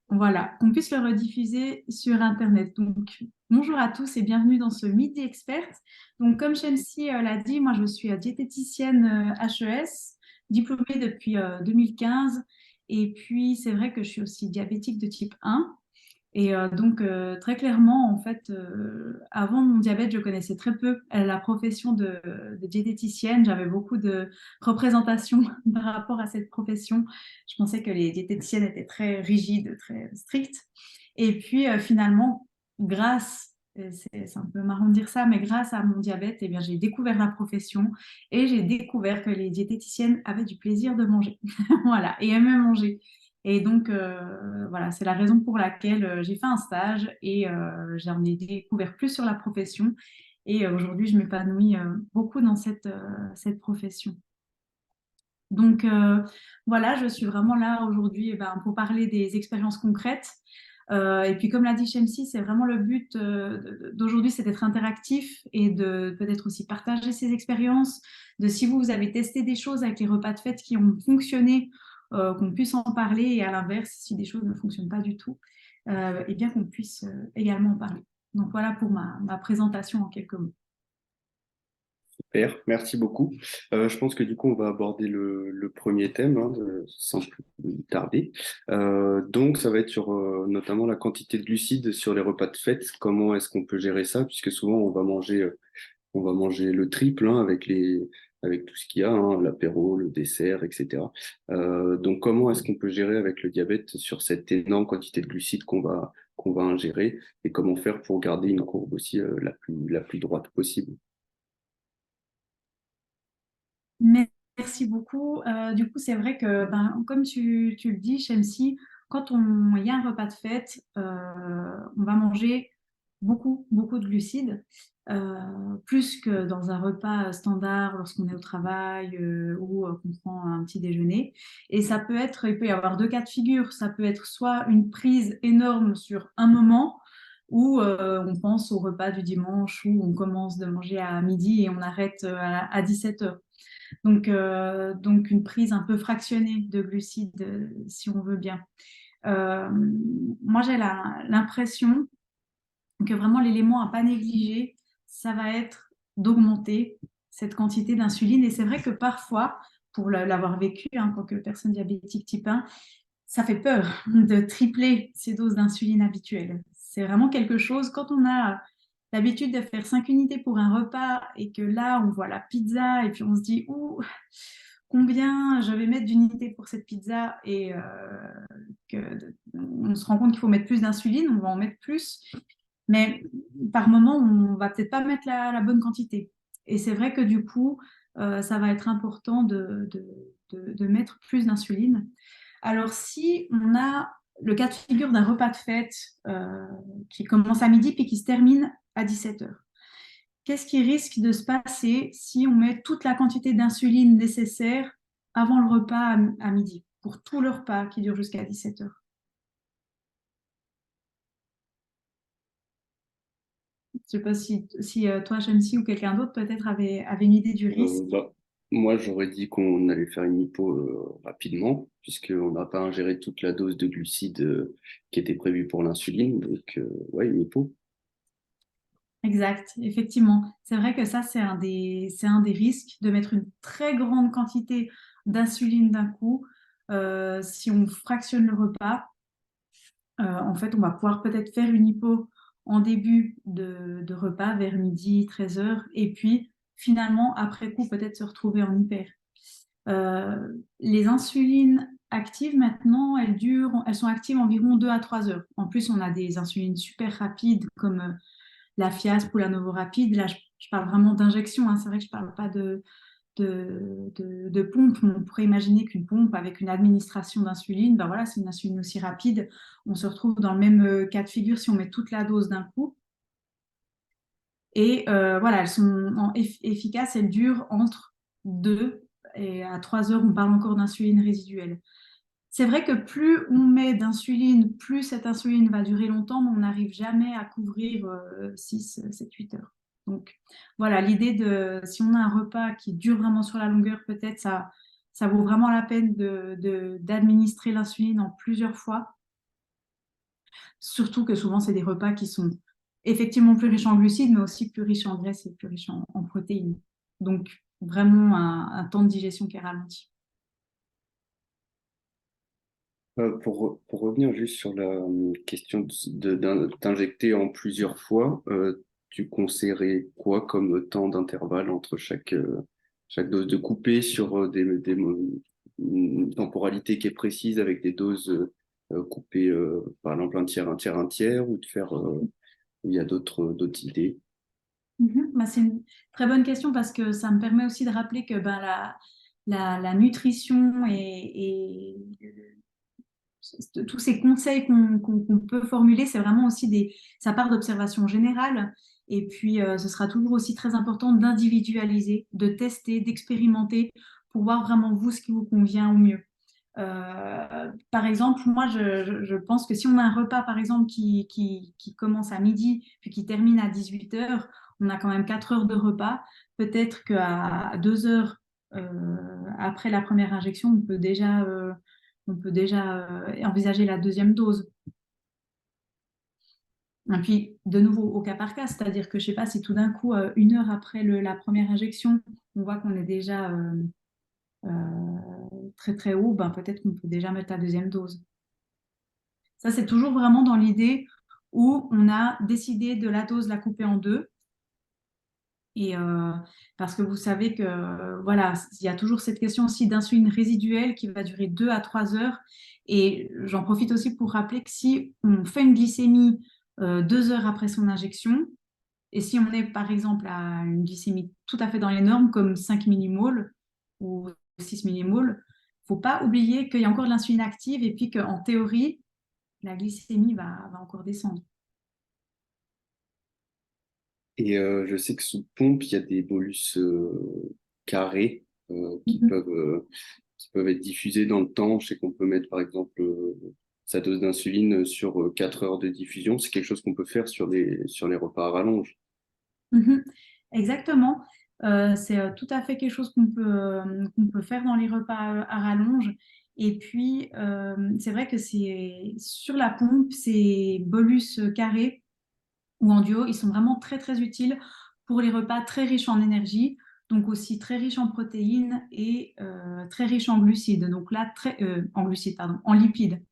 voilà, qu'on puisse le rediffuser sur Internet. Donc, bonjour à tous et bienvenue dans ce Midi Expert. Donc, comme Shamsi l'a dit, moi, je suis diététicienne HES, diplômée depuis 2015. Et puis, c'est vrai que je suis aussi diabétique de type 1. Et donc, très clairement, en fait, avant mon diabète, je connaissais très peu la profession de diététicienne. J'avais beaucoup de représentations par rapport à cette profession. Je pensais que les diététiciennes étaient très rigides, très strictes. Et puis, finalement, c'est un peu marrant de dire ça, mais grâce à mon diabète, eh bien, j'ai découvert la profession et j'ai découvert que les diététiciennes avaient du plaisir de manger. Voilà, et aimaient manger. Et donc, voilà, c'est la raison pour laquelle j'ai fait un stage et j'en ai découvert plus sur la profession. Et aujourd'hui, je m'épanouis beaucoup dans cette profession. Donc, voilà, je suis vraiment là aujourd'hui pour parler des expériences concrètes. Et puis, comme l'a dit Shamsi, c'est vraiment le but d'aujourd'hui, c'est d'être interactif et de peut-être aussi partager ses expériences, de si vous avez testé des choses avec les repas de fête qui ont fonctionné, qu'on puisse en parler, et à l'inverse, si des choses ne fonctionnent pas du tout, et bien qu'on puisse également en parler. Donc, voilà pour ma présentation en quelques mots. Super, merci beaucoup. Je pense que du coup, on va aborder le premier thème, hein, sans plus tarder. Donc, ça va être sur notamment la quantité de glucides sur les repas de fête. Comment est-ce qu'on peut gérer ça? Puisque souvent, on va manger le triple, hein, avec tout ce qu'il y a, hein, l'apéro, le dessert, etc. Donc, comment est-ce qu'on peut gérer avec le diabète sur cette énorme quantité de glucides qu'on va ingérer et comment faire pour garder une courbe aussi la plus droite possible? Merci beaucoup. Du coup, c'est vrai que, comme tu le dis, Shamsi, il y a un repas de fête, on va manger beaucoup, beaucoup de glucides, plus que dans un repas standard lorsqu'on est au travail ou qu'on prend un petit déjeuner. Et il peut y avoir deux cas de figure. Ça peut être soit une prise énorme sur un moment, ou on pense au repas du dimanche où on commence de manger à midi et on arrête à 17 heures. Donc une prise un peu fractionnée de glucides, si on veut bien. Euh, Moi, j'ai l'impression que vraiment l'élément à pas négliger, ça va être d'augmenter cette quantité d'insuline. Et c'est vrai que parfois, pour l'avoir vécu en tant que personne diabétique type 1, ça fait peur de tripler ces doses d'insuline habituelles. C'est vraiment quelque chose, quand on a l'habitude de faire 5 unités pour un repas et que là, on voit la pizza et puis on se dit, ouh, combien je vais mettre d'unités pour cette pizza et on se rend compte qu'il faut mettre plus d'insuline, on va en mettre plus, mais par moment, on va peut-être pas mettre la bonne quantité. Et c'est vrai que du coup, ça va être important de mettre plus d'insuline. Alors, si on a le cas de figure d'un repas de fête qui commence à midi puis qui se termine à 17 heures, qu'est-ce qui risque de se passer si on met toute la quantité d'insuline nécessaire avant le repas à midi, pour tout le repas qui dure jusqu'à 17 heures? Je ne sais pas si toi, Shamsi, ou quelqu'un d'autre peut-être avait une idée du risque. Bah, moi, j'aurais dit qu'on allait faire une hypo rapidement, puisqu'on n'a pas ingéré toute la dose de glucides qui était prévue pour l'insuline. Donc, ouais, une hypo. Exact, effectivement. C'est vrai que ça, c'est un des risques de mettre une très grande quantité d'insuline d'un coup. Si on fractionne le repas, en fait, on va pouvoir peut-être faire une hypo en début de repas vers midi, 13 heures, et puis finalement, après coup, peut-être se retrouver en hyper. Les insulines actives maintenant, elles sont actives environ 2 à 3 heures. En plus, on a des insulines super rapides comme la Fiasp ou la Novorapide. Là, je parle vraiment d'injection, hein. C'est vrai que je ne parle pas de pompe. On pourrait imaginer qu'une pompe avec une administration d'insuline, ben voilà, c'est une insuline aussi rapide. On se retrouve dans le même cas de figure si on met toute la dose d'un coup. Et voilà, elles sont efficaces, elles durent entre 2 et à 3 heures, on parle encore d'insuline résiduelle. C'est vrai que plus on met d'insuline, plus cette insuline va durer longtemps, mais on n'arrive jamais à couvrir 6, 7, 8 heures. Donc voilà, l'idée de si on a un repas qui dure vraiment sur la longueur, peut-être ça vaut vraiment la peine d'administrer l'insuline en plusieurs fois. Surtout que souvent, c'est des repas qui sont effectivement plus riches en glucides, mais aussi plus riches en graisses et plus riches en protéines. Donc, vraiment un temps de digestion qui est ralenti. Pour revenir juste sur la question d'injecter en plusieurs fois, tu conseillerais quoi comme temps d'intervalle entre chaque dose de couper sur une temporalité qui est précise avec des doses coupées, par exemple un tiers, un tiers, ou de faire, il y a d'autres idées? Bah, c'est une très bonne question parce que ça me permet aussi de rappeler que ben, la nutrition et tous ces conseils qu'on peut formuler, c'est vraiment aussi ça part d'observation générale. Et puis, ce sera toujours aussi très important d'individualiser, de tester, d'expérimenter pour voir vraiment vous ce qui vous convient au mieux. Par exemple, moi, je pense que si on a un repas, par exemple, qui commence à midi, puis qui termine à 18 heures, on a quand même 4 heures de repas. Peut-être qu'à 2 heures après la première injection, on peut déjà envisager la deuxième dose. Et puis, de nouveau, au cas par cas, c'est-à-dire que je ne sais pas si tout d'un coup, 1 heure après la première injection, on voit qu'on est déjà très très haut, ben, peut-être qu'on peut déjà mettre la deuxième dose. Ça, c'est toujours vraiment dans l'idée où on a décidé de la dose la couper en deux. Et parce que vous savez que voilà, il y a toujours cette question aussi d'insuline résiduelle qui va durer 2 à 3 heures. Et j'en profite aussi pour rappeler que si on fait une glycémie 2 heures après son injection, et si on est par exemple à une glycémie tout à fait dans les normes, comme 5 millimoles ou 6 millimoles, il ne faut pas oublier qu'il y a encore de l'insuline active et puis qu'en théorie, la glycémie va encore descendre. Et je sais que sous pompe, il y a des bolus carrés qui peuvent être diffusés dans le temps. Je sais qu'on peut mettre, par exemple, sa dose d'insuline sur 4 heures de diffusion. C'est quelque chose qu'on peut faire sur les repas à rallonge. Mhm. Exactement. C'est tout à fait quelque chose qu'on peut faire dans les repas à rallonge. Et puis, c'est vrai que c'est sur la pompe, ces bolus carrés ou en duo, ils sont vraiment très, très utiles pour les repas très riches en énergie, donc aussi très riches en protéines et très riches en glucides. Donc là, en glucides, pardon, en lipides.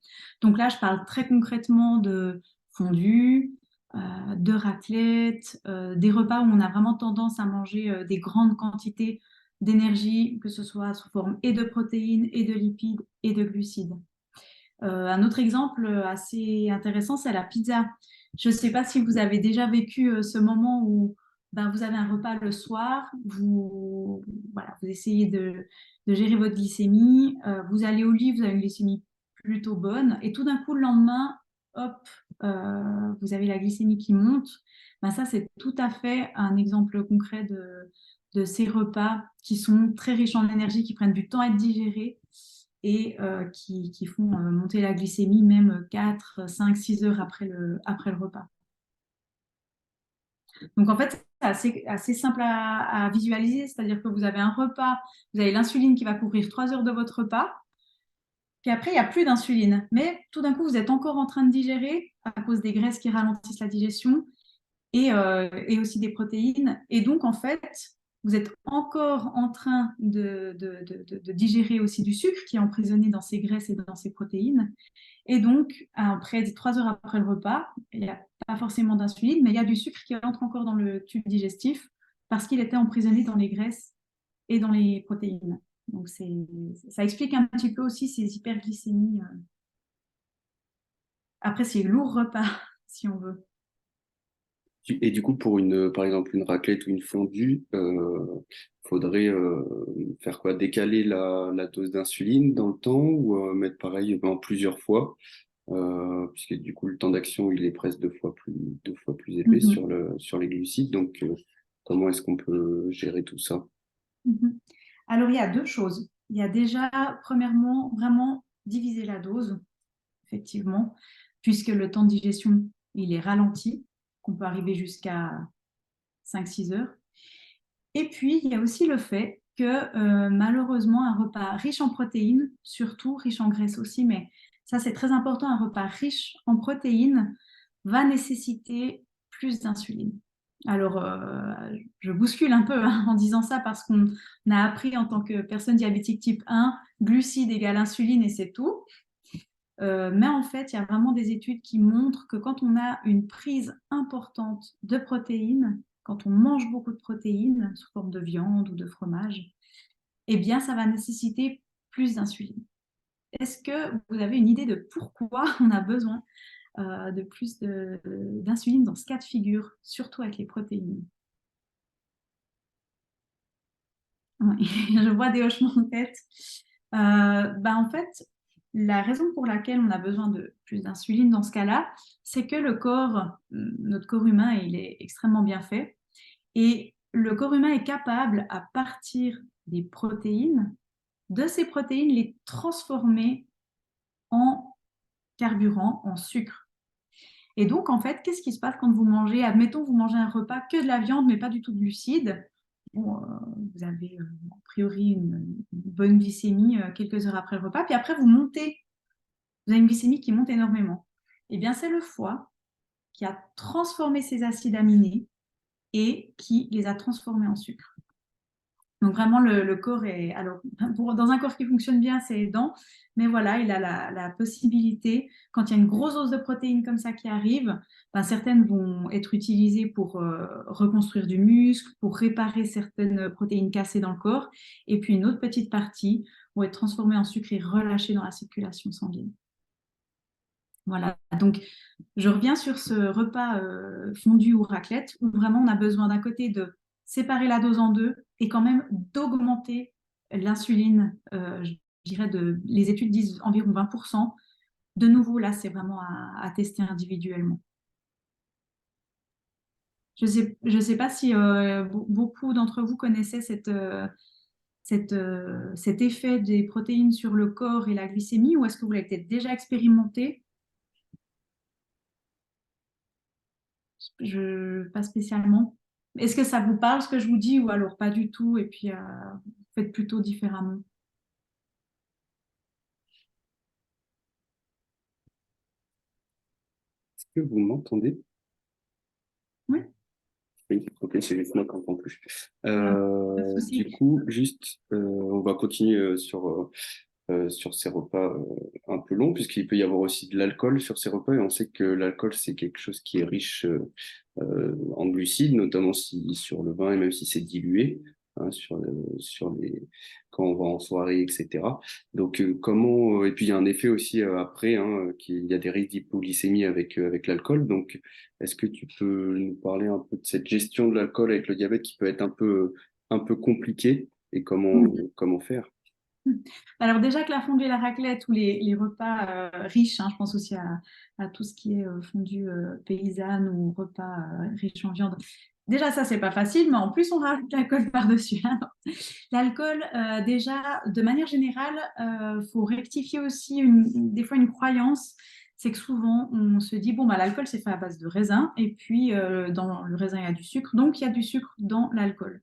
Donc là, je parle très concrètement de fondue, de raclette, des repas où on a vraiment tendance à manger des grandes quantités d'énergie, que ce soit sous forme et de protéines, et de lipides, et de glucides. Un autre exemple assez intéressant, c'est la pizza. Je ne sais pas si vous avez déjà vécu ce moment où ben, vous avez un repas le soir, voilà, vous essayez de gérer votre glycémie, vous allez au lit, vous avez une glycémie plutôt bonne, et tout d'un coup, le lendemain, hop, vous avez la glycémie qui monte. Ben, ça, c'est tout à fait un exemple concret de ces repas qui sont très riches en énergie, qui prennent du temps à être digérés et qui font monter la glycémie même 4, 5, 6 heures après le repas. Donc en fait, c'est assez simple à visualiser, c'est-à-dire que vous avez un repas, vous avez l'insuline qui va couvrir 3 heures de votre repas, puis après, il n'y a plus d'insuline. Mais tout d'un coup, vous êtes encore en train de digérer à cause des graisses qui ralentissent la digestion et aussi des protéines. Et donc, en fait, vous êtes encore en train de digérer aussi du sucre qui est emprisonné dans ces graisses et dans ces protéines. Et donc, après 3 heures après le repas, il n'y a pas forcément d'insuline, mais il y a du sucre qui entre encore dans le tube digestif parce qu'il était emprisonné dans les graisses et dans les protéines. Donc, ça explique un petit peu aussi ces hyperglycémies. Après, c'est lourd repas, si on veut. Et du coup, par exemple, une raclette ou une fondue, faudrait faire quoi? Décaler la dose d'insuline dans le temps ou mettre pareil en plusieurs fois, puisque du coup, le temps d'action, il est presque 2 fois plus élevé Mhm. sur les glucides. Donc, comment est-ce qu'on peut gérer tout ça? Mhm. Alors, il y a deux choses. Il y a déjà, premièrement, vraiment diviser la dose, effectivement, puisque le temps de digestion, il est ralenti, qu'on peut arriver jusqu'à 5-6 heures. Et puis, il y a aussi le fait que malheureusement, un repas riche en protéines, surtout riche en graisse aussi, mais ça c'est très important, un repas riche en protéines va nécessiter plus d'insuline. Alors, je bouscule un peu en disant ça parce qu'on a appris en tant que personne diabétique type 1, glucides égale insuline et c'est tout. Mais en fait, il y a vraiment des études qui montrent que quand on a une prise importante de protéines, quand on mange beaucoup de protéines sous forme de viande ou de fromage, eh bien, ça va nécessiter plus d'insuline. Est-ce que vous avez une idée de pourquoi on a besoin de plus d'insuline dans ce cas de figure, surtout avec les protéines? Oui, je vois des hochements de tête. En fait, la raison pour laquelle on a besoin de plus d'insuline dans ce cas-là, c'est que notre corps humain, il est extrêmement bien fait. Et le corps humain est capable, à partir des protéines, de ces protéines, les transformer en carburant, en sucre. Et donc, en fait, qu'est-ce qui se passe quand vous mangez, admettons, vous mangez un repas que de la viande, mais pas du tout de glucides. Bon, vous avez a priori une bonne glycémie quelques heures après le repas, puis après, vous avez une glycémie qui monte énormément. Eh bien, c'est le foie qui a transformé ces acides aminés et qui les a transformés en sucre. Donc vraiment, le corps est... Alors, dans un corps qui fonctionne bien, c'est les dents. Mais voilà, il a la possibilité, quand il y a une grosse dose de protéines comme ça qui arrive, certaines vont être utilisées pour reconstruire du muscle, pour réparer certaines protéines cassées dans le corps. Et puis une autre petite partie vont être transformées en sucre et relâchées dans la circulation sanguine. Voilà, donc je reviens sur ce repas fondu ou raclette où vraiment on a besoin d'un côté de séparer la dose en deux et quand même d'augmenter l'insuline. Je dirais les études disent environ 20%. De nouveau, là, c'est vraiment à tester individuellement. Je sais pas si beaucoup d'entre vous connaissaient cet effet des protéines sur le corps et la glycémie, ou est-ce que vous l'avez peut-être déjà expérimenté? Pas spécialement. Est-ce que ça vous parle ce que je vous dis ou alors pas du tout et puis vous faites plutôt différemment? Est-ce que vous m'entendez? Oui, Oui, ok, c'est juste moi qui n'entends plus. pas de Du souci. coup, juste, on va continuer sur ces repas un peu longs, puisqu'il peut y avoir aussi de l'alcool sur ces repas, et on sait que l'alcool, c'est quelque chose qui est riche en glucides, notamment sur le vin, et même si c'est dilué, hein, quand on va en soirée, etc. Donc, et puis il y a un effet aussi après, hein, qu'il y a des risques d'hypoglycémie avec l'alcool. Donc, est-ce que tu peux nous parler un peu de cette gestion de l'alcool avec le diabète qui peut être un peu compliquée et comment faire? Alors déjà que la fondue et la raclette ou les repas riches, hein, je pense aussi à tout ce qui est fondue paysanne ou repas riches en viande. Déjà ça c'est pas facile, mais en plus on rajoute l'alcool par-dessus, hein. L'alcool, déjà de manière générale, faut rectifier aussi des fois une croyance, c'est que souvent on se dit bon bah l'alcool c'est fait à base de raisin et puis dans le raisin il y a du sucre, donc il y a du sucre dans l'alcool.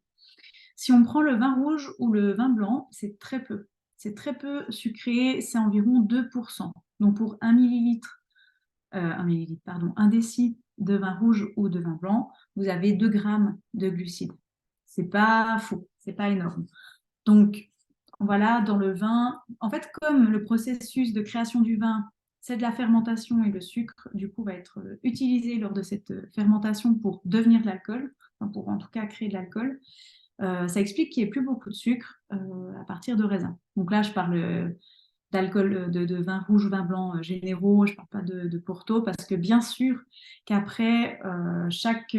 Si on prend le vin rouge ou le vin blanc, c'est très peu. C'est très peu sucré, c'est environ 2%. Donc pour 1 déci de vin rouge ou de vin blanc, vous avez 2 grammes de glucides. C'est pas faux, c'est pas énorme. Donc voilà, dans le vin, en fait, comme le processus de création du vin, c'est de la fermentation et le sucre, du coup, va être utilisé lors de cette fermentation pour devenir de l'alcool, enfin, pour en tout cas créer de l'alcool. Ça explique qu'il n'y ait plus beaucoup de sucre à partir de raisin. Donc là, je parle d'alcool, de vin rouge, vin blanc généraux, je ne parle pas de Porto, parce que bien sûr qu'après chaque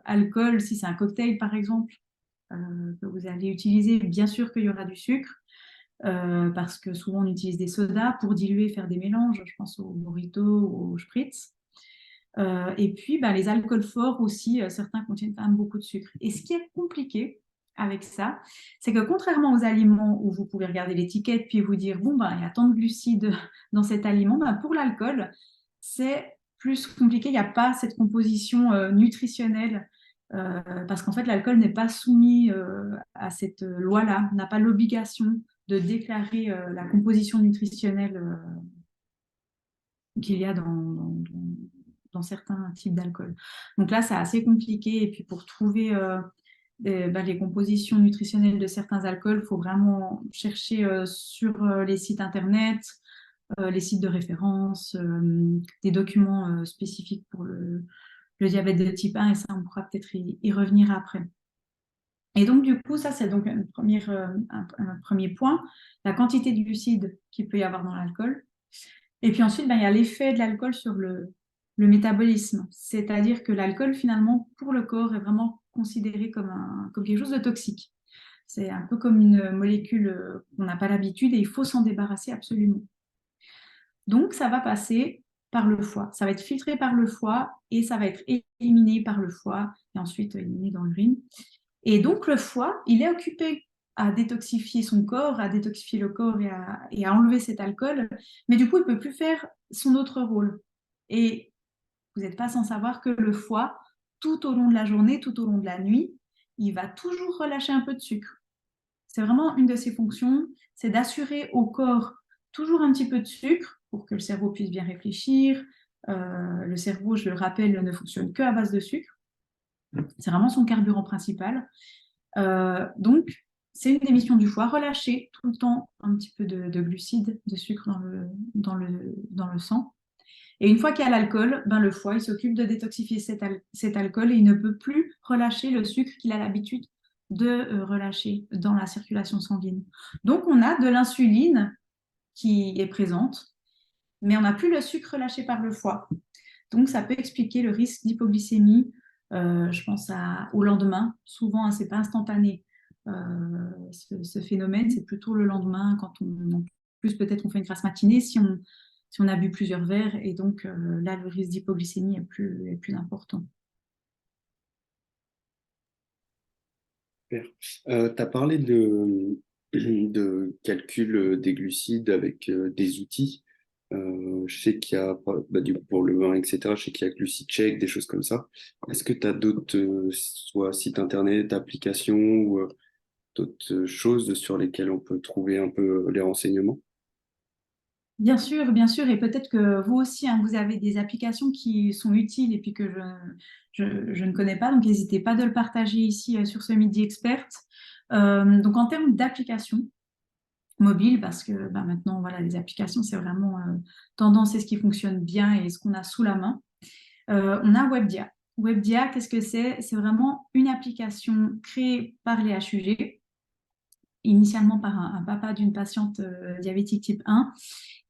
alcool, si c'est un cocktail par exemple, que vous allez utiliser, bien sûr qu'il y aura du sucre, parce que souvent on utilise des sodas pour diluer, faire des mélanges, je pense au mojito ou au spritz. Et puis, les alcools forts aussi, certains contiennent quand même beaucoup de sucre. Et ce qui est compliqué avec ça, c'est que contrairement aux aliments où vous pouvez regarder l'étiquette puis vous dire, bon, il y a tant de glucides dans cet aliment, pour l'alcool, c'est plus compliqué. Il n'y a pas cette composition nutritionnelle parce qu'en fait, l'alcool n'est pas soumis à cette loi-là, n'a pas l'obligation de déclarer la composition nutritionnelle qu'il y a dans certains types d'alcool. Donc là, c'est assez compliqué. Et puis pour trouver les compositions nutritionnelles de certains alcools, il faut vraiment chercher sur les sites internet, les sites de référence, des documents spécifiques pour le diabète de type 1, et ça, on pourra peut-être y revenir après. Et donc, du coup, ça, c'est donc un premier point, la quantité de glucides qu'il peut y avoir dans l'alcool. Et puis ensuite, il y a l'effet de l'alcool sur le métabolisme. C'est-à-dire que l'alcool, finalement, pour le corps, est vraiment considéré comme quelque chose de toxique. C'est un peu comme une molécule qu'on n'a pas l'habitude et il faut s'en débarrasser absolument. Donc, ça va passer par le foie. Ça va être filtré par le foie et ça va être éliminé par le foie et ensuite éliminé dans l'urine. Et donc, le foie, il est occupé à détoxifier son corps, à détoxifier le corps et à enlever cet alcool. Mais du coup, il ne peut plus faire son autre rôle. Et vous n'êtes pas sans savoir que le foie, tout au long de la journée, tout au long de la nuit, il va toujours relâcher un peu de sucre. C'est vraiment une de ses fonctions, c'est d'assurer au corps toujours un petit peu de sucre pour que le cerveau puisse bien réfléchir. Le cerveau, je le rappelle, ne fonctionne que à base de sucre. C'est vraiment son carburant principal. Donc, c'est une des missions du foie, relâcher tout le temps un petit peu de glucides, de sucre dans le sang. Et une fois qu'il y a l'alcool, le foie, il s'occupe de détoxifier cet alcool et il ne peut plus relâcher le sucre qu'il a l'habitude de relâcher dans la circulation sanguine. Donc, on a de l'insuline qui est présente, mais on n'a plus le sucre relâché par le foie. Donc, ça peut expliquer le risque d'hypoglycémie, je pense au lendemain. Souvent, ce n'est pas instantané. Ce phénomène, c'est plutôt le lendemain, quand en plus peut-être on fait une grasse matinée, si on a bu plusieurs verres, et donc là, le risque d'hypoglycémie est plus important. Super. Tu as parlé de calcul des glucides avec des outils. Je sais qu'il y a, du coup, pour le vin, etc., je sais qu'il y a GluciCheck, des choses comme ça. Est-ce que tu as d'autres, soit sites internet, applications ou d'autres choses sur lesquelles on peut trouver un peu les renseignements? Bien sûr, et peut-être que vous aussi, vous avez des applications qui sont utiles et puis que je ne connais pas, donc n'hésitez pas de le partager ici sur ce Midi Expert. Donc en termes d'applications mobiles, parce que maintenant, voilà, les applications, c'est vraiment tendance et ce qui fonctionne bien et ce qu'on a sous la main. On a Webdia. Webdia, qu'est-ce que c'est? C'est vraiment une application créée par les HUG, initialement par un papa d'une patiente diabétique type 1.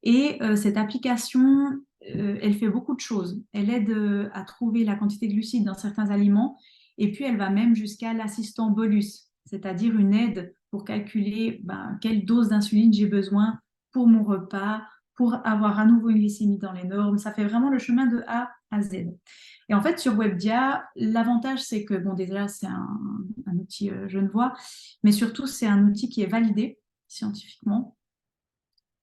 Et cette application, elle fait beaucoup de choses. Elle aide à trouver la quantité de glucides dans certains aliments et puis elle va même jusqu'à l'assistant bolus, c'est-à-dire une aide pour calculer quelle dose d'insuline j'ai besoin pour mon repas, pour avoir à nouveau une glycémie dans les normes. Ça fait vraiment le chemin de A à Z. Et en fait, sur Webdia, l'avantage, c'est que, bon, déjà, c'est un outil genevois, mais surtout, c'est un outil qui est validé scientifiquement.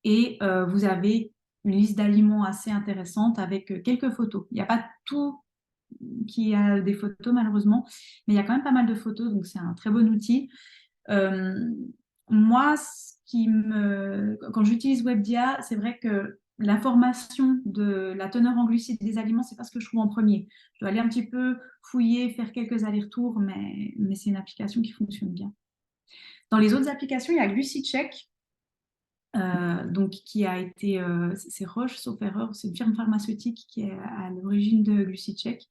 Et vous avez une liste d'aliments assez intéressante avec quelques photos. Il n'y a pas tout qui a des photos, malheureusement, mais il y a quand même pas mal de photos, donc c'est un très bon outil. Moi, quand j'utilise Webdia, c'est vrai que l'information de la teneur en glucides des aliments, c'est pas ce que je trouve en premier. Je dois aller un petit peu fouiller, faire quelques allers-retours, mais c'est une application qui fonctionne bien. Dans les autres applications, il y a GluciCheck, donc qui a été, c'est Roche, sauf erreur, c'est une firme pharmaceutique qui est à l'origine de GluciCheck,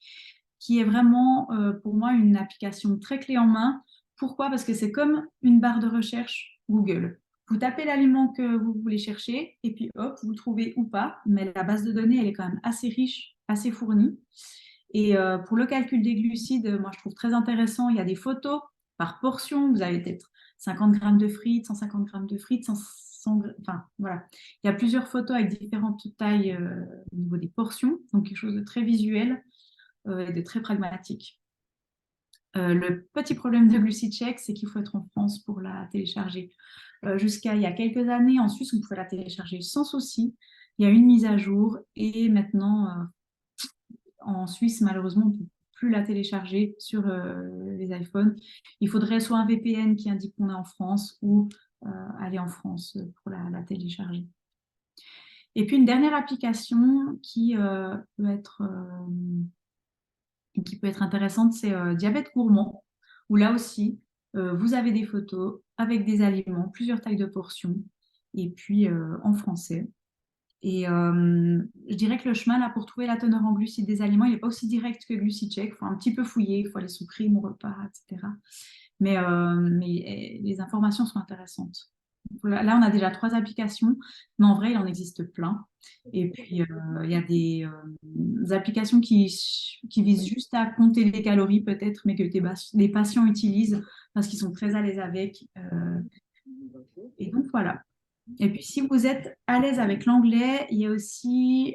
qui est vraiment pour moi une application très clé en main. Pourquoi? Parce que c'est comme une barre de recherche Google. Vous tapez l'aliment que vous voulez chercher et puis hop, vous trouvez ou pas, mais la base de données, elle est quand même assez riche, assez fournie. Et pour le calcul des glucides, moi je trouve très intéressant, il y a des photos par portion, vous avez peut-être 50 grammes de frites, 150 grammes de frites, enfin voilà. Il y a plusieurs photos avec différentes tailles au niveau des portions, donc quelque chose de très visuel et de très pragmatique. Le petit problème de GluciCheck, c'est qu'il faut être en France pour la télécharger. Jusqu'à il y a quelques années, en Suisse, on pouvait la télécharger sans souci. Il y a une mise à jour et maintenant, en Suisse, malheureusement, on ne peut plus la télécharger sur les iPhones. Il faudrait soit un VPN qui indique qu'on est en France ou aller en France pour la télécharger. Et puis une dernière application qui peut être intéressante, c'est Diabète gourmand, où là aussi, vous avez des photos avec des aliments, plusieurs tailles de portions, et puis en français. Et je dirais que le chemin là pour trouver la teneur en glucides des aliments, il n'est pas aussi direct que GluciCheck. Il faut un petit peu fouiller, il faut aller sous prime au repas, etc. Mais les informations sont intéressantes. Là, on a déjà 3 applications, mais en vrai, il en existe plein. Et puis, il y a des applications qui visent juste à compter les calories, peut-être, mais que des patients utilisent parce qu'ils sont très à l'aise avec. Et donc, voilà. Et puis, si vous êtes à l'aise avec l'anglais, il y a aussi,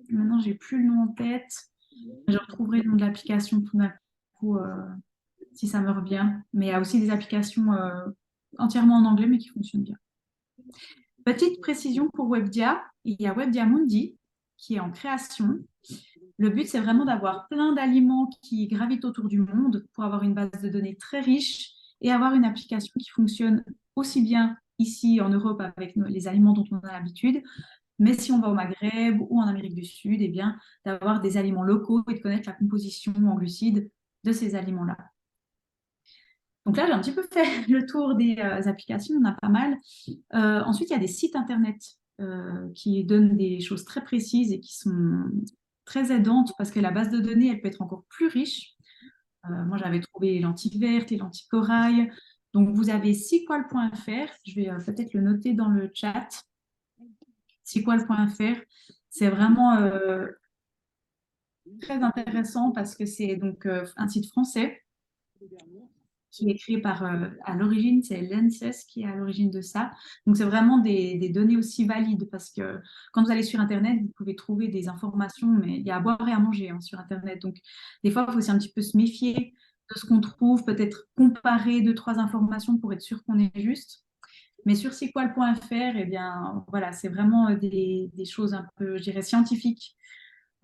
maintenant, j'ai plus le nom en tête, je retrouverai le nom de l'application tout d'un coup, si ça me revient. Mais il y a aussi des applications entièrement en anglais, mais qui fonctionnent bien. Petite précision pour Webdia, il y a Webdia Mundi qui est en création. Le but, c'est vraiment d'avoir plein d'aliments qui gravitent autour du monde pour avoir une base de données très riche et avoir une application qui fonctionne aussi bien ici en Europe avec les aliments dont on a l'habitude, mais si on va au Maghreb ou en Amérique du Sud, eh bien, d'avoir des aliments locaux et de connaître la composition en glucides de ces aliments-là. Donc là, j'ai un petit peu fait le tour des applications, on a pas mal. Ensuite, il y a des sites internet qui donnent des choses très précises et qui sont très aidantes parce que la base de données, elle peut être encore plus riche. Moi, j'avais trouvé les lentilles vertes, les lentilles corail. Donc, vous avez sequal.fr. Je vais peut-être le noter dans le chat. Sequal.fr, c'est vraiment très intéressant parce que c'est donc un site français qui est créé par, à l'origine, c'est l'ANSES qui est à l'origine de ça. Donc, c'est vraiment des données aussi valides parce que quand vous allez sur Internet, vous pouvez trouver des informations, mais il y a à boire et à manger sur Internet. Donc, des fois, il faut aussi un petit peu se méfier de ce qu'on trouve, peut-être comparer 2, 3 informations pour être sûr qu'on est juste. Mais sur sequal.fr, eh bien, voilà, c'est vraiment des choses un peu, je dirais, scientifiques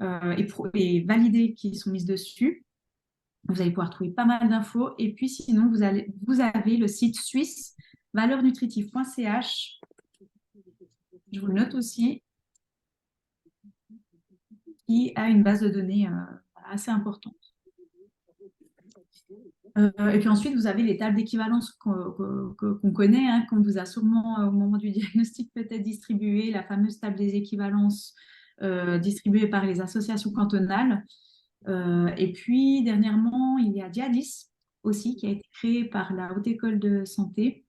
et validées qui sont mises dessus. Vous allez pouvoir trouver pas mal d'infos. Et puis sinon, vous avez le site suisse valeurnutritive.ch. Je vous le note aussi, qui a une base de données assez importante. Et puis ensuite, vous avez les tables d'équivalence qu'on connaît, hein, qu'on vous a sûrement au moment du diagnostic peut-être distribué, la fameuse table des équivalences distribuée par les associations cantonales. Et puis, dernièrement, il y a Diadis aussi, qui a été créé par la Haute École de Santé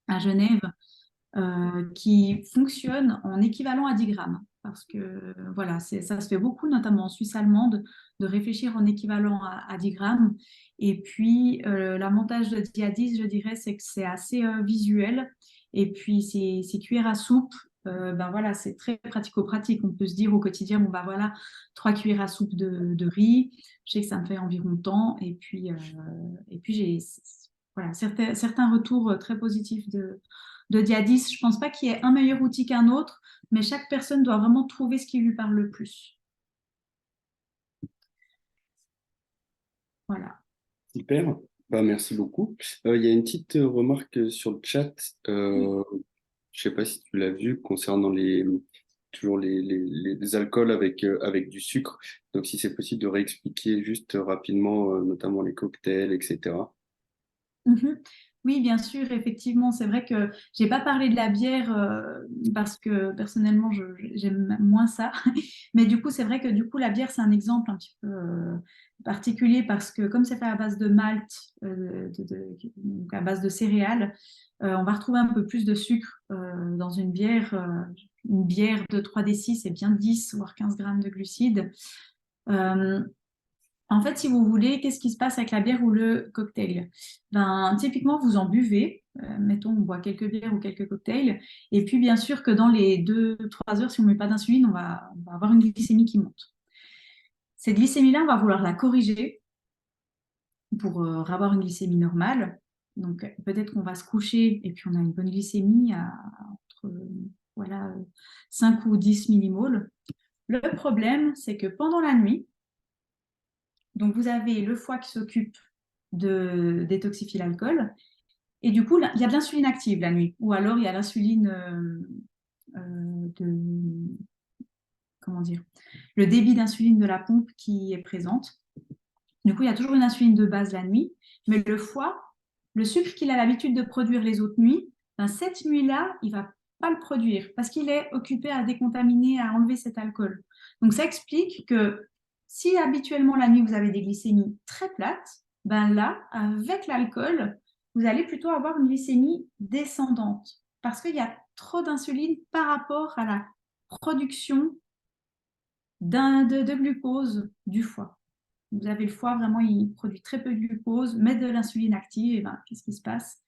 à Genève, qui fonctionne en équivalent à 10 grammes. Parce que voilà, ça se fait beaucoup, notamment en Suisse allemande, de réfléchir en équivalent à 10 grammes. Et puis, l'avantage de Diadis, je dirais, c'est que c'est assez visuel. Et puis, ces cuillères à soupe, ben voilà, c'est très pratico-pratique. On peut se dire au quotidien, bon, ben voilà, 3 cuillères à soupe de riz. Je sais que ça me fait environ tant. Et puis j'ai voilà, certains retours très positifs de Diadis. Je ne pense pas qu'il y ait un meilleur outil qu'un autre, mais chaque personne doit vraiment trouver ce qui lui parle le plus. Voilà. Super, bah, merci beaucoup. Il y a une petite remarque sur le chat. Je sais pas si tu l'as vu concernant toujours les alcools avec du sucre. Donc, si c'est possible de réexpliquer juste rapidement, notamment les cocktails, etc. Mhm. Oui, bien sûr, effectivement, c'est vrai que j'ai pas parlé de la bière parce que personnellement, j'aime moins ça. Mais du coup, c'est vrai que du coup, la bière, c'est un exemple un petit peu particulier parce que comme c'est fait à base de malt, donc à base de céréales, on va retrouver un peu plus de sucre dans une bière. Une bière de 3 décis, c'est bien 10 voire 15 grammes de glucides. Euh, En fait, si vous voulez, qu'est-ce qui se passe avec la bière ou le cocktail? Ben, typiquement, vous en buvez. Mettons, on boit quelques bières ou quelques cocktails. Et puis, bien sûr que dans les 2, 3 heures, si on ne met pas d'insuline, on va avoir une glycémie qui monte. Cette glycémie-là, on va vouloir la corriger pour avoir une glycémie normale. Donc, peut-être qu'on va se coucher et puis on a une bonne glycémie entre voilà, 5 ou 10 millimoles. Le problème, c'est que pendant la nuit, Donc, vous avez le foie qui s'occupe de détoxifier l'alcool. Et du coup, il y a de l'insuline active la nuit. Ou alors, il y a l'insuline comment dire, le débit d'insuline de la pompe qui est présente. Du coup, il y a toujours une insuline de base la nuit. Mais le foie, le sucre qu'il a l'habitude de produire les autres nuits, ben, cette nuit-là, il ne va pas le produire parce qu'il est occupé à décontaminer, à enlever cet alcool. Donc, ça explique que si habituellement la nuit, vous avez des glycémies très plates, ben là, avec l'alcool, vous allez plutôt avoir une glycémie descendante parce qu'il y a trop d'insuline par rapport à la production de glucose du foie. Vous avez le foie, vraiment, il produit très peu de glucose, met de l'insuline active, et ben, qu'est-ce qui se passe?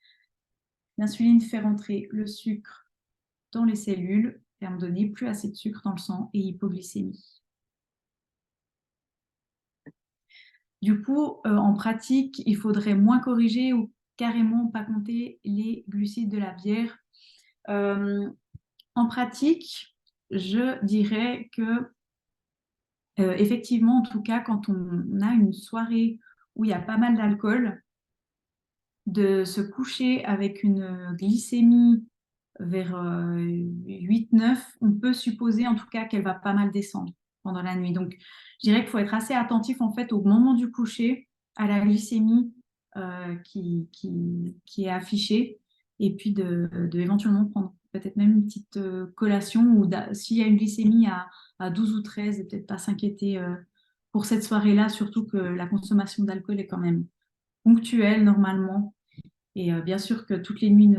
L'insuline fait rentrer le sucre dans les cellules, et à un moment donné, plus assez de sucre dans le sang et hypoglycémie. Du coup, en pratique, il faudrait moins corriger ou carrément pas compter les glucides de la bière. En pratique, je dirais que effectivement, en tout cas, quand on a une soirée où il y a pas mal d'alcool, de se coucher avec une glycémie vers 8-9, on peut supposer en tout cas qu'elle va pas mal descendre pendant la nuit. Donc, je dirais qu'il faut être assez attentif en fait au moment du coucher à la glycémie qui est affichée et puis de éventuellement prendre peut-être même une petite collation ou s'il y a une glycémie à 12 ou 13, peut-être pas s'inquiéter pour cette soirée-là, surtout que la consommation d'alcool est quand même ponctuelle normalement. Et bien sûr que toutes les nuits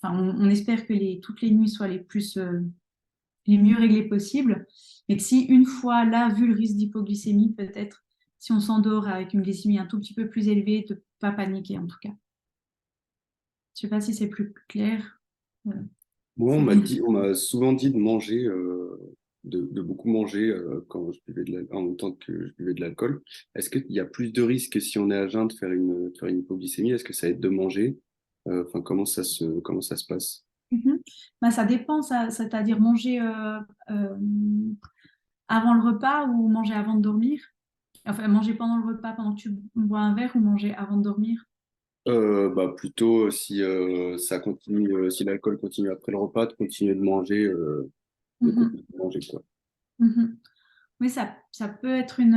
enfin, on espère que toutes les nuits soient les mieux réglées possibles. Mais que si une fois là, vu le risque d'hypoglycémie, peut-être si on s'endort avec une glycémie un tout petit peu plus élevée, de ne pas paniquer en tout cas. Je ne sais pas si c'est plus clair. Euh, Moi, Céline. on m'a souvent dit de manger, de beaucoup manger quand je buvais en même temps que je buvais de l'alcool. Est-ce qu'il y a plus de risques si on est à jeun de faire une hypoglycémie? Est-ce que ça aide de manger? Enfin, comment ça se passe? Mhm. Ben, ça dépend, c'est-à-dire manger euh, avant le repas ou manger avant de dormir. Enfin, manger pendant le repas, pendant que tu bois un verre ou manger avant de dormir. Bah plutôt si ça continue, si l'alcool continue après le repas, de continuer de Mhm. continuer de manger quoi. Mhm. Oui, ça peut être une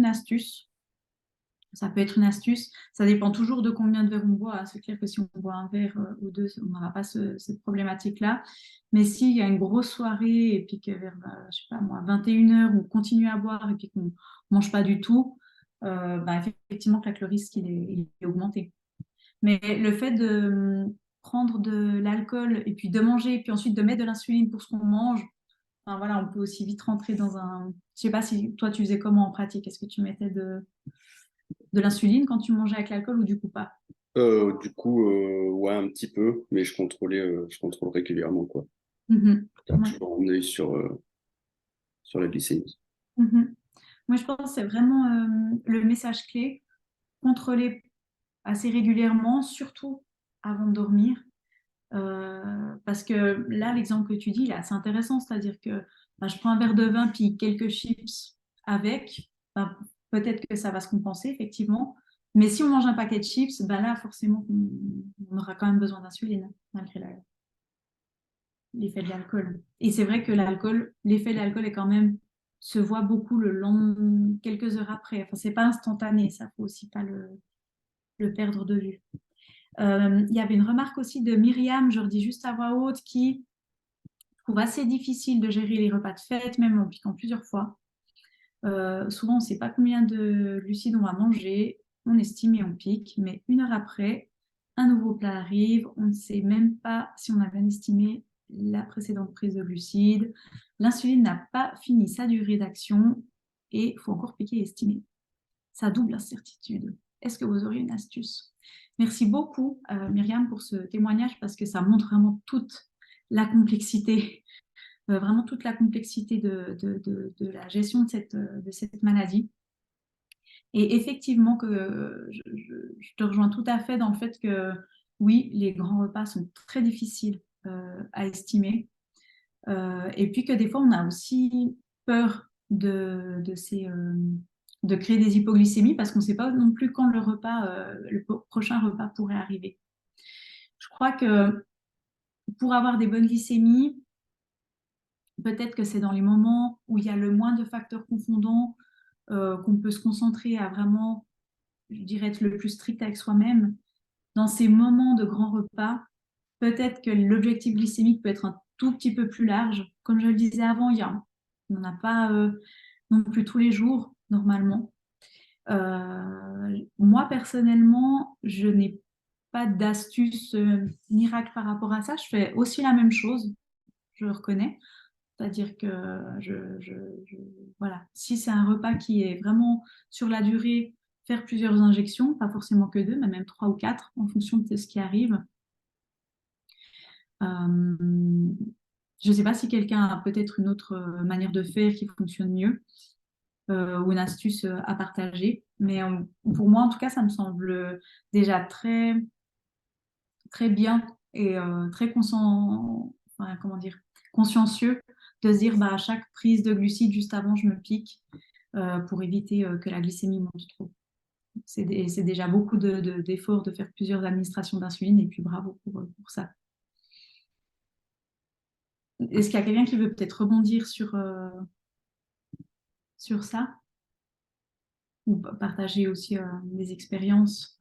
astuce. Ça peut être une astuce. Ça dépend toujours de combien de verres on boit. C'est clair que si on boit un verre ou deux, on n'aura pas cette problématique-là. Mais s'il y a une grosse soirée et puis que vers, je sais pas moi, 21 heures, on continue à boire et puis qu'on ne mange pas du tout, bah, effectivement, que là, que le risque, il est augmenté. Mais le fait de prendre de l'alcool et puis de manger et puis ensuite de mettre de l'insuline pour ce qu'on mange, enfin, voilà, on peut aussi vite rentrer dans un... Je sais pas si toi, tu faisais comment en pratique? Est-ce que tu mettais de l'insuline quand tu mangeais avec l'alcool ou du coup pas? Ouais, un petit peu, mais je contrôle régulièrement quoi. Mhm. Garde Ouais. toujours un œil sur la glycémie. Mhm. Moi, je pense que c'est vraiment le message clé, contrôler assez régulièrement, surtout avant de dormir. Parce que là, l'exemple que tu dis, là, c'est intéressant, c'est-à-dire que ben, je prends un verre de vin puis quelques chips avec, ben, peut-être que ça va se compenser, effectivement. Mais si on mange un paquet de chips, ben là, forcément, on aura quand même besoin d'insuline, malgré l'effet de l'alcool. Et c'est vrai que l'effet de l'alcool est quand même, se voit beaucoup le long, quelques heures après. Enfin, c'est pas instantané, ça faut aussi pas le perdre de vue. Il y avait une remarque aussi de Myriam, je redis juste à voix haute, qui trouve assez difficile de gérer les repas de fête, même en piquant plusieurs fois. Souvent, on ne sait pas combien de glucides on va manger, on estime et on pique, mais une heure après, un nouveau plat arrive, on ne sait même pas si on a bien estimé la précédente prise de glucides. L'insuline n'a pas fini sa durée d'action et il faut encore piquer et estimer. Ça double l'incertitude. Est-ce que vous auriez une astuce? Merci beaucoup, Myriam, pour ce témoignage parce que ça montre vraiment toute la complexité vraiment toute la complexité de la gestion de cette maladie. Et effectivement, je te rejoins tout à fait dans le fait que oui, les grands repas sont très difficiles à estimer. Et puis que des fois, on a aussi peur de créer des hypoglycémies parce qu'on ne sait pas non plus quand le prochain repas pourrait arriver. Je crois que pour avoir des bonnes glycémies, peut-être que c'est dans les moments où il y a le moins de facteurs confondants qu'on peut se concentrer à vraiment, je dirais, être le plus strict avec soi-même. Dans ces moments de grands repas, peut-être que l'objectif glycémique peut être un tout petit peu plus large. Comme je le disais avant, on n'en a pas non plus tous les jours, normalement. Moi, personnellement, je n'ai pas d'astuce miracle par rapport à ça. Je fais aussi la même chose, je le reconnais. C'est-à-dire que voilà, si c'est un repas qui est vraiment sur la durée, faire plusieurs injections, pas forcément que 2, mais même 3 ou 4 en fonction de ce qui arrive. Je ne sais pas si quelqu'un a peut-être une autre manière de faire qui fonctionne mieux ou une astuce à partager. Mais pour moi, en tout cas, ça me semble déjà très, très bien et très comment dire, consciencieux de se dire bah, à chaque prise de glucides juste avant, je me pique pour éviter que la glycémie monte trop. C'est déjà beaucoup d'efforts de faire plusieurs administrations d'insuline et puis bravo pour ça. Est-ce qu'il y a quelqu'un qui veut peut-être rebondir sur ça ou partager aussi des expériences?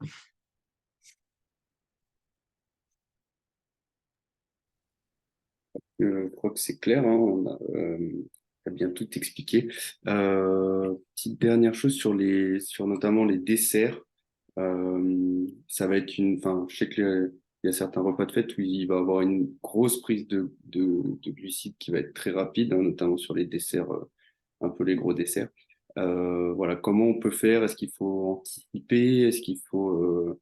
Je crois que c'est clair, hein, t'as bien tout expliqué. Petite dernière chose sur notamment les desserts. Ça va être enfin, je sais qu'il y a certains repas de fête où il va y avoir une grosse prise de glucides qui va être très rapide, hein, notamment sur les desserts, un peu les gros desserts. Voilà, comment on peut faire? Est-ce qu'il faut anticiper? Est-ce qu'il faut,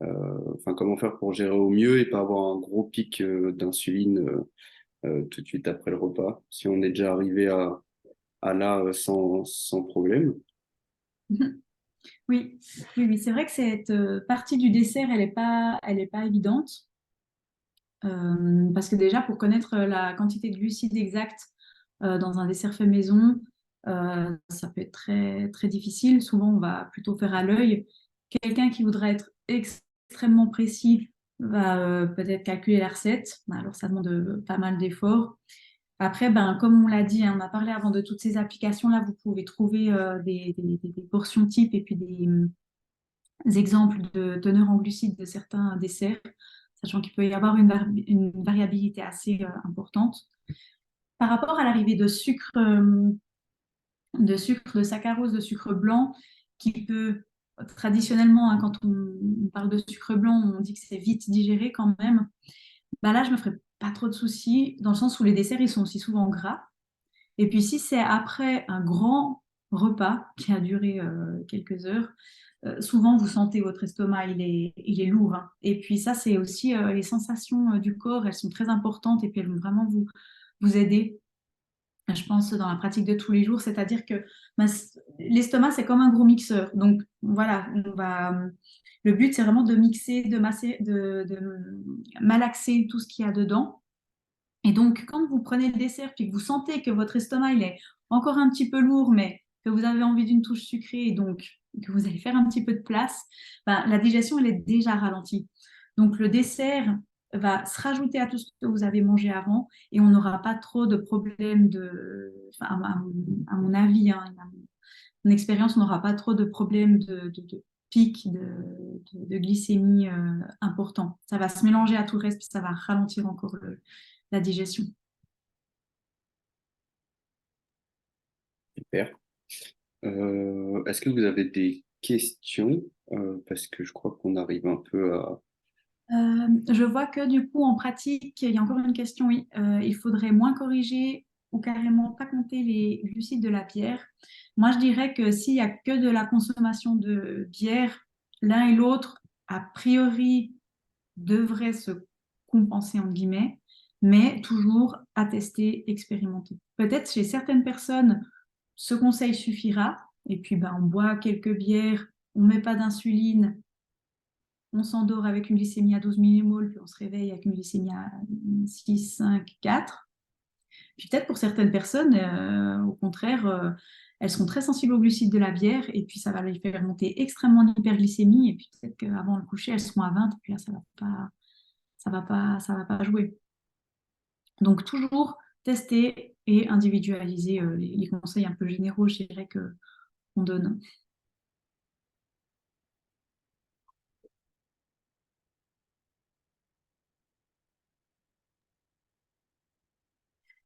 enfin, comment faire pour gérer au mieux et pas avoir un gros pic d'insuline tout de suite après le repas, si on est déjà arrivé à là sans problème. Oui, oui, oui. C'est vrai que cette partie du dessert, elle est pas évidente. Parce que déjà, pour connaître la quantité de glucides exacte dans un dessert fait maison, ça peut être très, très difficile. Souvent, on va plutôt faire à l'œil. Quelqu'un qui voudrait être extrêmement précis va peut-être calculer la recette. Alors, ça demande pas mal d'efforts. Après, ben, comme on l'a dit, hein, on a parlé avant de toutes ces applications-là, vous pouvez trouver des portions types et puis des exemples de teneur en glucides de certains desserts, sachant qu'il peut y avoir une variabilité assez importante. Par rapport à l'arrivée de sucre, de saccharose, de sucre blanc, qui peut traditionnellement, hein, quand on parle de sucre blanc, on dit que c'est vite digéré quand même. Bah là, je me ferai pas trop de soucis, dans le sens où les desserts, ils sont aussi souvent gras. Et puis si c'est après un grand repas qui a duré quelques heures, souvent vous sentez votre estomac, il est lourd, hein. Et puis ça, c'est aussi les sensations du corps, elles sont très importantes et puis elles vont vraiment vous aider, je pense, dans la pratique de tous les jours. C'est-à-dire que bah, l'estomac, c'est comme un gros mixeur. Donc voilà, le but, c'est vraiment de mixer, de masser, de malaxer tout ce qu'il y a dedans. Et donc, quand vous prenez le dessert puis que vous sentez que votre estomac il est encore un petit peu lourd, mais que vous avez envie d'une touche sucrée et donc que vous allez faire un petit peu de place, ben, la digestion elle est déjà ralentie. Donc, le dessert va se rajouter à tout ce que vous avez mangé avant et on n'aura pas trop de problèmes enfin, à mon avis, hein, à mon expérience, on n'aura pas trop de problèmes de pic de glycémie important. Ça va se mélanger à tout le reste puis ça va ralentir encore la digestion. Super. Est-ce que vous avez des questions? Parce que je crois qu'on arrive un peu à... Je vois que du coup, en pratique, il y a encore une question, oui. Il faudrait moins corriger ou carrément pas compter les glucides de la bière. Moi, je dirais que s'il n'y a que de la consommation de bière, l'un et l'autre, a priori, devraient se compenser, entre guillemets, mais toujours à tester, expérimenter. Peut-être chez certaines personnes, ce conseil suffira, et puis ben, on boit quelques bières, on ne met pas d'insuline, on s'endort avec une glycémie à 12 millimoles, puis on se réveille avec une glycémie à 6, 5, 4. Puis peut-être pour certaines personnes, au contraire, elles seront très sensibles aux glucides de la bière et puis ça va les faire monter extrêmement en hyperglycémie et puis peut-être qu'avant le coucher, elles seront à 20 et puis là, ça va pas jouer. Donc, toujours tester et individualiser les conseils un peu généraux, je dirais, qu'on donne.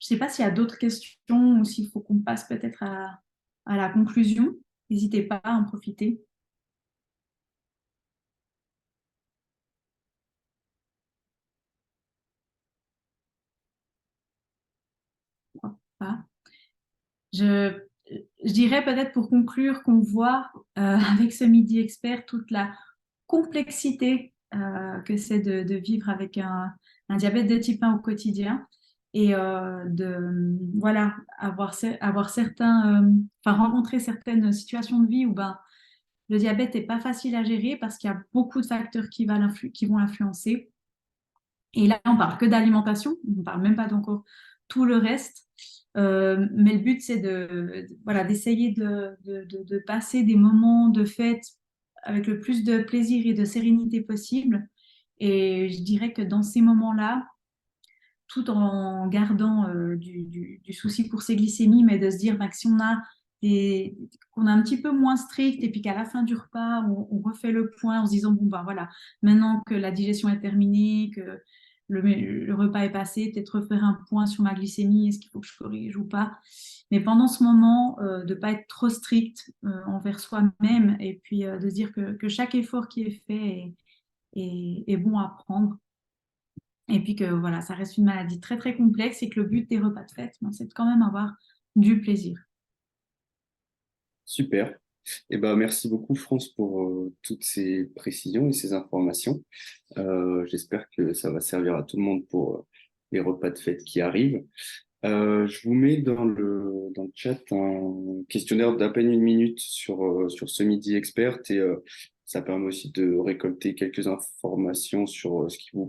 Je ne sais pas s'il y a d'autres questions ou s'il faut qu'on passe peut-être à la conclusion. N'hésitez pas à en profiter. Pas. Je, je dirais peut-être pour conclure qu'on voit avec ce Midi Expert toute la complexité que c'est de vivre avec un diabète de type 1 au quotidien et voilà, avoir certains, enfin, rencontrer certaines situations de vie où ben, le diabète n'est pas facile à gérer parce qu'il y a beaucoup de facteurs qui vont l'influencer. Et là, on parle que d'alimentation, on ne parle même pas d'encore tout le reste. Mais le but, c'est voilà, d'essayer de passer des moments de fête avec le plus de plaisir et de sérénité possible. Et je dirais que dans ces moments-là, tout en gardant du souci pour ses glycémies, mais de se dire bah, que si qu'on a un petit peu moins strict et puis qu'à la fin du repas, on refait le point en se disant bon ben voilà, maintenant que la digestion est terminée, que le repas est passé, peut-être refaire un point sur ma glycémie, est-ce qu'il faut que je corrige ou pas. Mais pendant ce moment, de ne pas être trop strict envers soi-même et puis de se dire que chaque effort qui est fait est bon à prendre. Et puis que voilà, ça reste une maladie très très complexe et que le but des repas de fête, ben, c'est de quand même avoir du plaisir. Super. Eh ben, merci beaucoup, France, pour toutes ces précisions et ces informations. J'espère que ça va servir à tout le monde pour les repas de fête qui arrivent. Je vous mets dans le chat un questionnaire d'à peine 1 minute sur ce Midi Expert et ça permet aussi de récolter quelques informations sur ce qui vous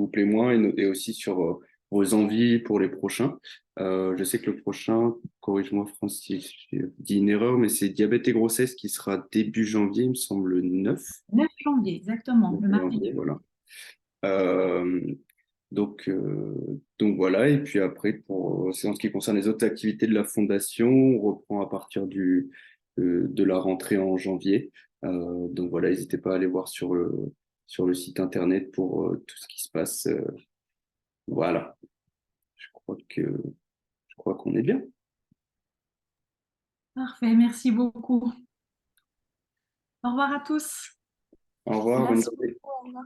plaît moins et aussi sur vos envies pour les prochains. Je sais que le prochain, corrige-moi France si j'ai dit une erreur, mais c'est diabète et grossesse qui sera début janvier, il me semble le 9 9 janvier, exactement, le mardi janvier, 2. voilà. Euh, donc voilà, et puis après, c'est en ce qui concerne les autres activités de la fondation, on reprend à partir de la rentrée en janvier. Donc voilà, n'hésitez pas à aller voir sur le site internet pour tout ce qui se passe. Voilà, je crois qu'on est bien. Parfait, merci beaucoup. Au revoir à tous. Au revoir, bonne Merci journée. beaucoup. Au revoir.